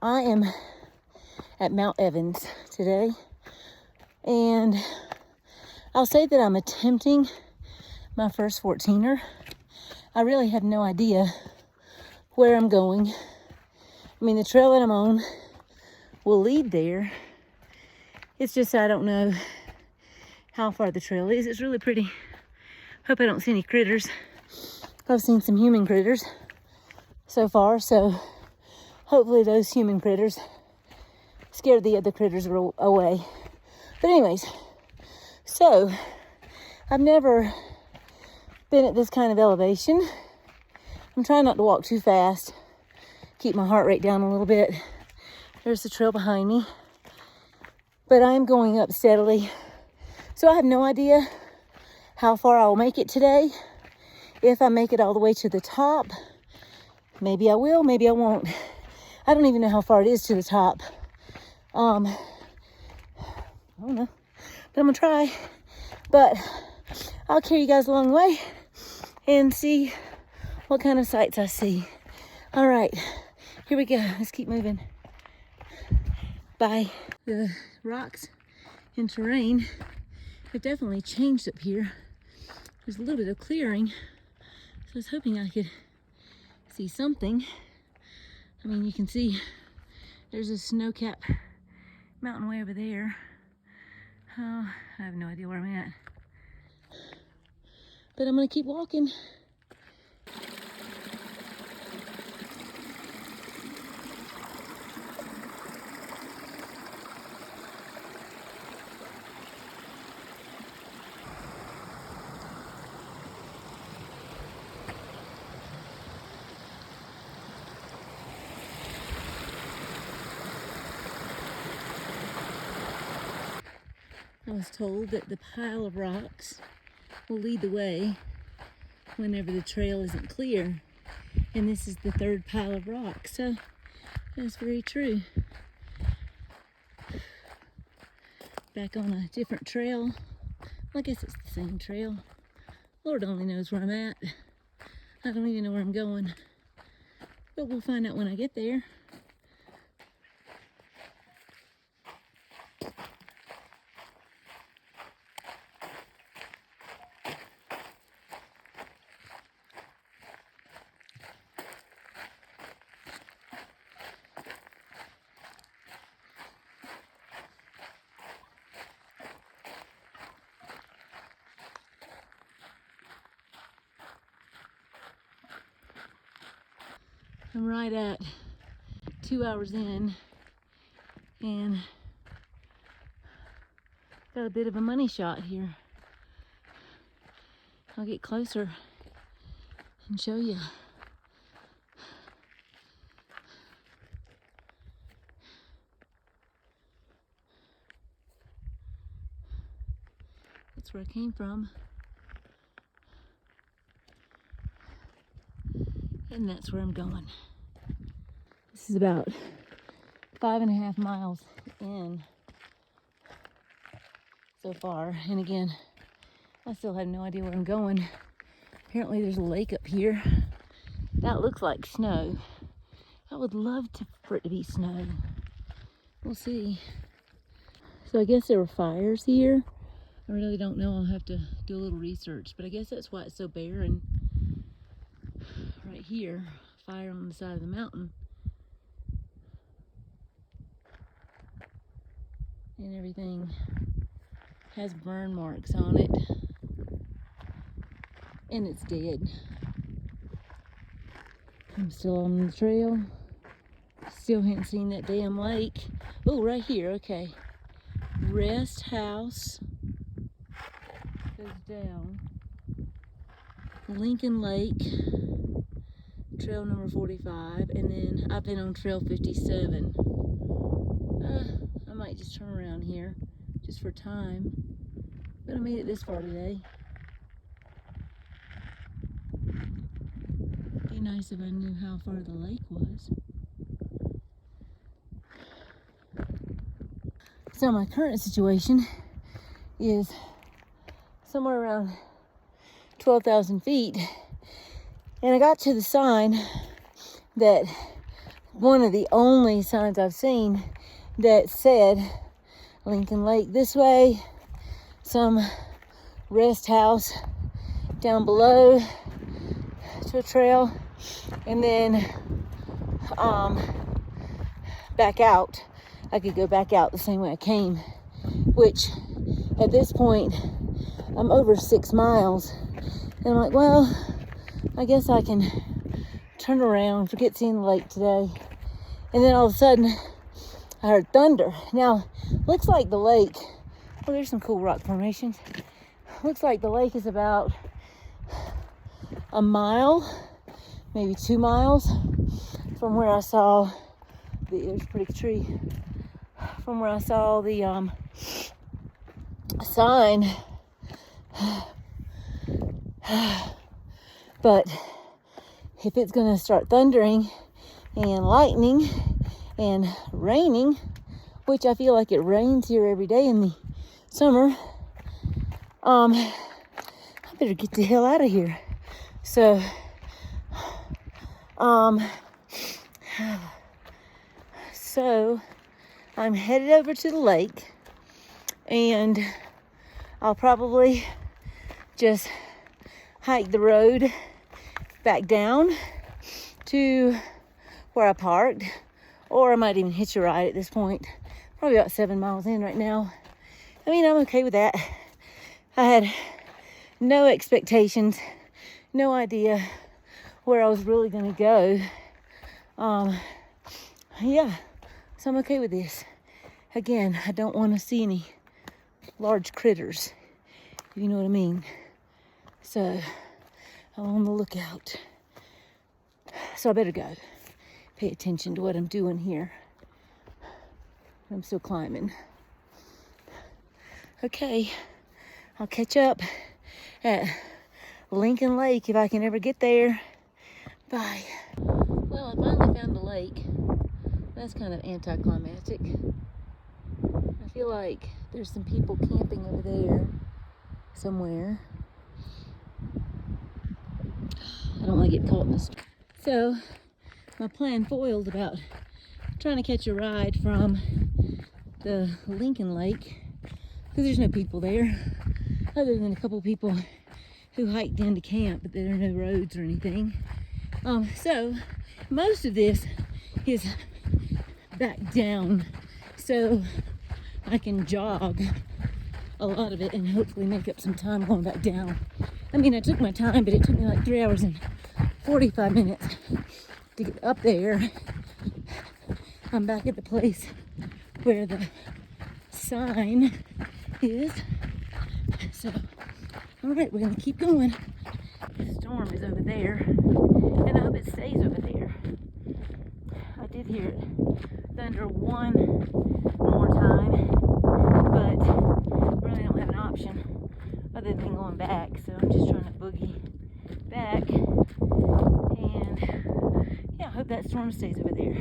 I am at Mount Evans today, and I'll say that I'm attempting my first 14er. I really have no idea where I'm going. I mean, the trail that I'm on will lead there. It's just I don't know how far the trail is. It's really pretty. Hope I don't see any critters. I've seen some human critters so far, so hopefully those human critters scared the other critters away. But anyways, so I've never been at this kind of elevation. I'm trying not to walk too fast, keep my heart rate down a little bit. There's the trail behind me, but I'm going up steadily. So I have no idea how far I'll make it today. If I make it all the way to the top, maybe I will, maybe I won't. I don't even know how far it is to the top. I don't know, but I'm gonna try. But I'll carry you guys along the way and see what kind of sights I see. All right, here we go. Let's keep moving. Bye. The rocks and terrain have definitely changed up here. There's a little bit of clearing, so I was hoping I could see something. I mean, you can see there's a snow-capped mountain way over there. Oh, I have no idea where I'm at. But I'm gonna keep walking. I was told that the pile of rocks will lead the way whenever the trail isn't clear. And this is the third pile of rocks, so that's very true. Back on a different trail. Well, I guess it's the same trail. Lord only knows where I'm at. I don't even know where I'm going. But we'll find out when I get there. I'm right at 2 hours in and got a bit of a money shot here. I'll get closer and show you. That's where I came from. And that's where I'm going. This is about 5.5 miles in so far. And again, I still have no idea where I'm going. Apparently there's a lake up here. That looks like snow. I would love for it to be snow. We'll see. So I guess there were fires here. I really don't know. I'll have to do a little research, but I guess that's why it's so barren. Right here, fire on the side of the mountain. And everything has burn marks on it. And it's dead. I'm still on the trail. Still haven't seen that damn lake. Oh, right here, okay. Rest house goes down. Lincoln Lake, trail number 45, and then I've been on trail 57. I might just turn around here just for time, but I made it this far today. Be nice if I knew how far the lake was. So my current situation is somewhere around 12,000 feet, and I got to the sign that one of the only signs I've seen that said Lincoln Lake this way, some rest house down below to a trail, and then back out. I could go back out the same way I came, which at this point I'm over 6 miles, and I'm like, well, I guess I can turn around, forget seeing the lake today. And then all of a sudden I heard thunder. Now looks like the lake, well, there's some cool rock formations. Looks like the lake is about a mile, maybe 2 miles from where I saw there's a pretty tree, from where I saw the sign. But if it's gonna start thundering and lightning and raining, which I feel like it rains here every day in the summer, I better get the hell out of here. So so I'm headed over to the lake, and I'll probably just hike the road back down to where I parked, or I might even hitch a ride at this point. Probably about 7 miles in right now. I mean, I'm okay with that. I had no expectations, no idea where I was really gonna go. Yeah, so I'm okay with this. Again, I don't want to see any large critters, if you know what I mean. So I'm on the lookout. So I better go pay attention to what I'm doing here. I'm still climbing. Okay, I'll catch up at Lincoln Lake if I can ever get there. Bye. Well, I finally found the lake. That's kind of anticlimactic. I feel like there's some people camping over there somewhere. I don't want to get caught in this. So my plan foiled about trying to catch a ride from the Lincoln Lake, because there's no people there other than a couple people who hiked into camp, but there are no roads or anything. So most of this is back down, so I can jog a lot of it and hopefully make up some time going back down. I mean, I took my time, but it took me like 3 hours and 45 minutes to get up there. I'm back at the place where the sign is. So, all right, we're gonna keep going. The storm is over there, and I hope it stays over there. I did hear it thunder one more time, but really don't have an option other than going back. So I'm just trying to boogie back, and yeah, I hope that storm stays over there.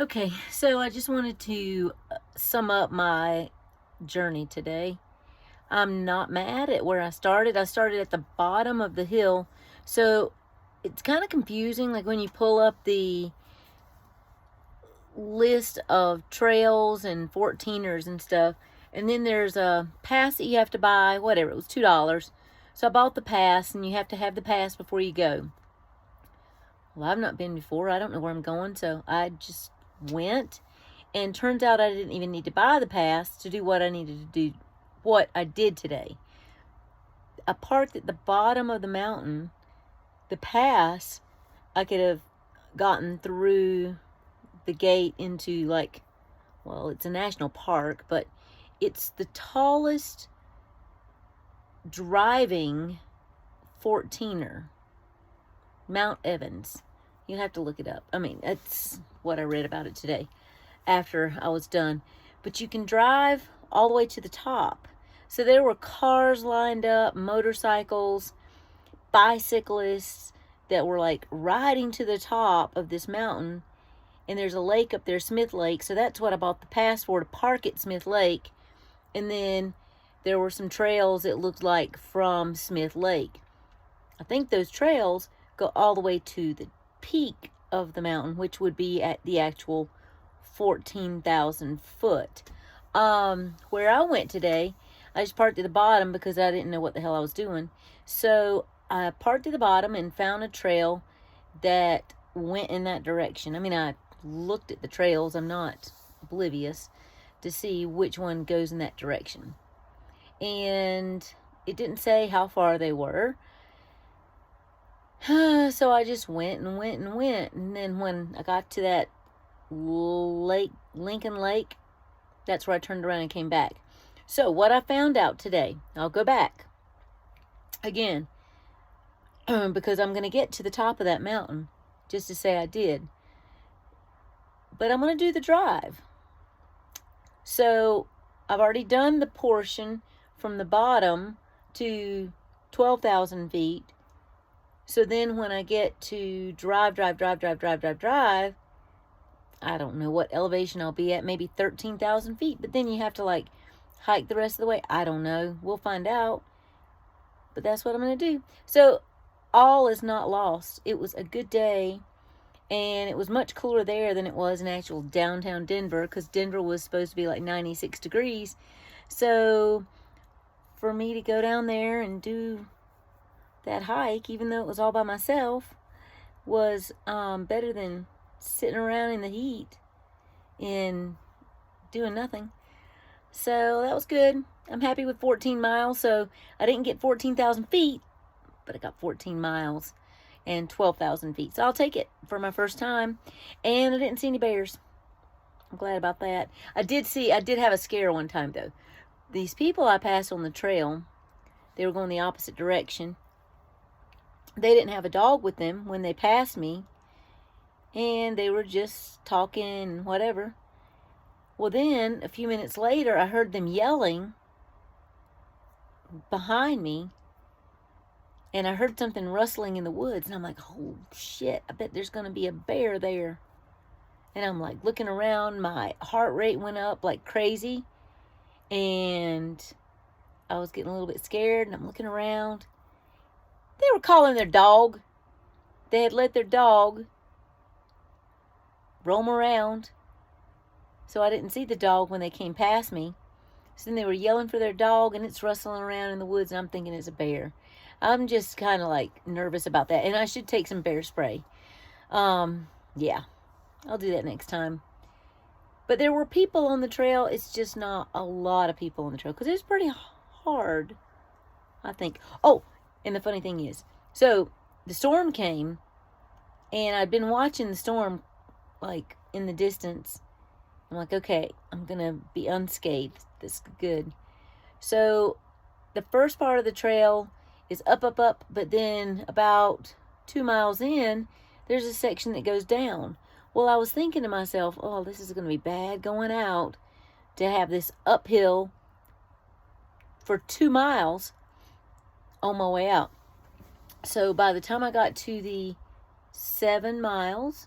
Okay, so I just wanted to sum up my journey today. I'm not mad at where I started. I started at the bottom of the hill, so it's kind of confusing, like when you pull up the list of trails and 14ers and stuff, and then there's a pass that you have to buy, whatever, it was $2. So I bought the pass, and you have to have the pass before you go. Well, I've not been before. I don't know where I'm going, so I just went, And turns out I didn't even need to buy the pass to do what I needed to do, what I did today. I parked at the bottom of the mountain. The pass, I could have gotten through the gate into, like, well, it's a national park, but it's the tallest driving 14er, Mount Evans. You have to look it up. I mean, that's what I read about it today after I was done. But you can drive all the way to the top. So there were cars lined up, motorcycles, bicyclists that were like riding to the top of this mountain. And there's a lake up there, Smith Lake. So that's what I bought the pass for, to park at Smith Lake. And then there were some trails, it looked like, from Smith Lake. I think those trails go all the way to the peak of the mountain, which would be at the actual 14,000 foot. Where I went today, I just parked at the bottom because I didn't know what the hell I was doing. So I parked at the bottom and found a trail that went in that direction. I mean, I looked at the trails. I'm not oblivious to see which one goes in that direction. And it didn't say how far they were. So I just went and went and went. And then when I got to that lake, Lincoln Lake, that's where I turned around and came back. So what I found out today, I'll go back again because I'm going to get to the top of that mountain just to say I did. But I'm going to do the drive. So I've already done the portion from the bottom to 12,000 feet. So then when I get to drive, I don't know what elevation I'll be at, maybe 13,000 feet. But then you have to like hike the rest of the way. I don't know. We'll find out. But that's what I'm going to do. So all is not lost. It was a good day. And it was much cooler there than it was in actual downtown Denver, because Denver was supposed to be like 96 degrees. So for me to go down there and do that hike, even though it was all by myself, was better than sitting around in the heat and doing nothing. So that was good. I'm happy with 14 miles. So I didn't get 14,000 feet, but I got 14 miles and 12,000 feet. So I'll take it for my first time. And I didn't see any bears. I'm glad about that. I did have a scare one time though. These people I passed on the trail, they were going the opposite direction. They didn't have a dog with them when they passed me. And they were just talking and whatever. Well, then a few minutes later, I heard them yelling behind me. And I heard something rustling in the woods. And I'm like, oh, shit. I bet there's going to be a bear there. And I'm like looking around. My heart rate went up like crazy. And I was getting a little bit scared. And I'm looking around. They were calling their dog. They had let their dog roam around. So I didn't see the dog when they came past me. So then they were yelling for their dog. And it's rustling around in the woods. And I'm thinking it's a bear. I'm just kind of like nervous about that. And I should take some bear spray. Yeah, I'll do that next time. But there were people on the trail. It's just not a lot of people on the trail, because it's pretty hard, I think. Oh, and the funny thing is, so the storm came, and I'd been watching the storm like in the distance. I'm like, okay, I'm going to be unscathed. This is good. So the first part of the trail is up, but then about 2 miles in, there's a section that goes down. Well, I was thinking to myself, oh, this is going to be bad going out to have this uphill for 2 miles on my way out. So by the time I got to the 7 miles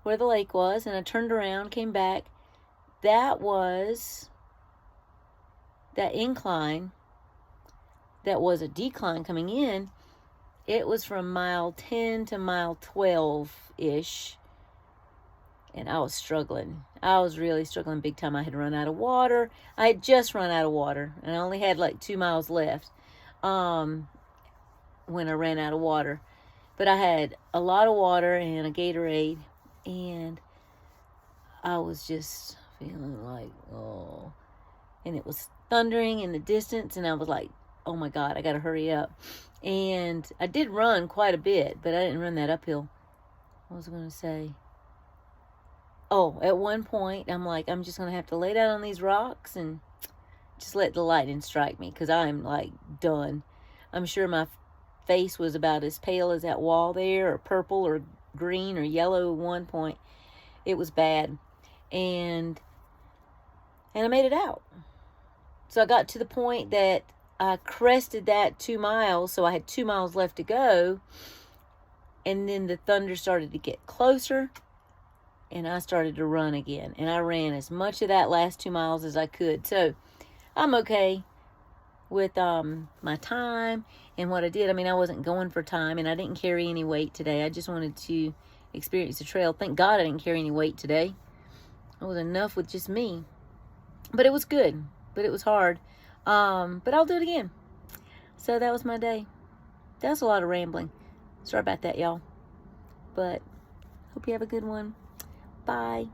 where the lake was, and I turned around, came back, that was that incline. That was a decline coming in. It was from mile 10 to mile 12-ish. And I was struggling. I was really struggling big time. I had run out of water. I had just run out of water. And I only had like 2 miles left when I ran out of water. But I had a lot of water and a Gatorade. And I was just feeling like, oh. And it was thundering in the distance, and I was like, oh my God, I got to hurry up. And I did run quite a bit, but I didn't run that uphill. What was I going to say? Oh, at one point, I'm like, I'm just going to have to lay down on these rocks and just let the lightning strike me, because I'm like done. I'm sure my face was about as pale as that wall there, or purple or green or yellow at one point. It was bad. And I made it out. So I got to the point that I crested that 2 miles, so I had 2 miles left to go. And then the thunder started to get closer, and I started to run again. And I ran as much of that last 2 miles as I could. So I'm okay with my time and what I did. I mean, I wasn't going for time, and I didn't carry any weight today. I just wanted to experience the trail. Thank God I didn't carry any weight today. It was enough with just me. But it was good. But it was hard. But I'll do it again. So that was my day. That was a lot of rambling. Sorry about that, y'all. But hope you have a good one. Bye.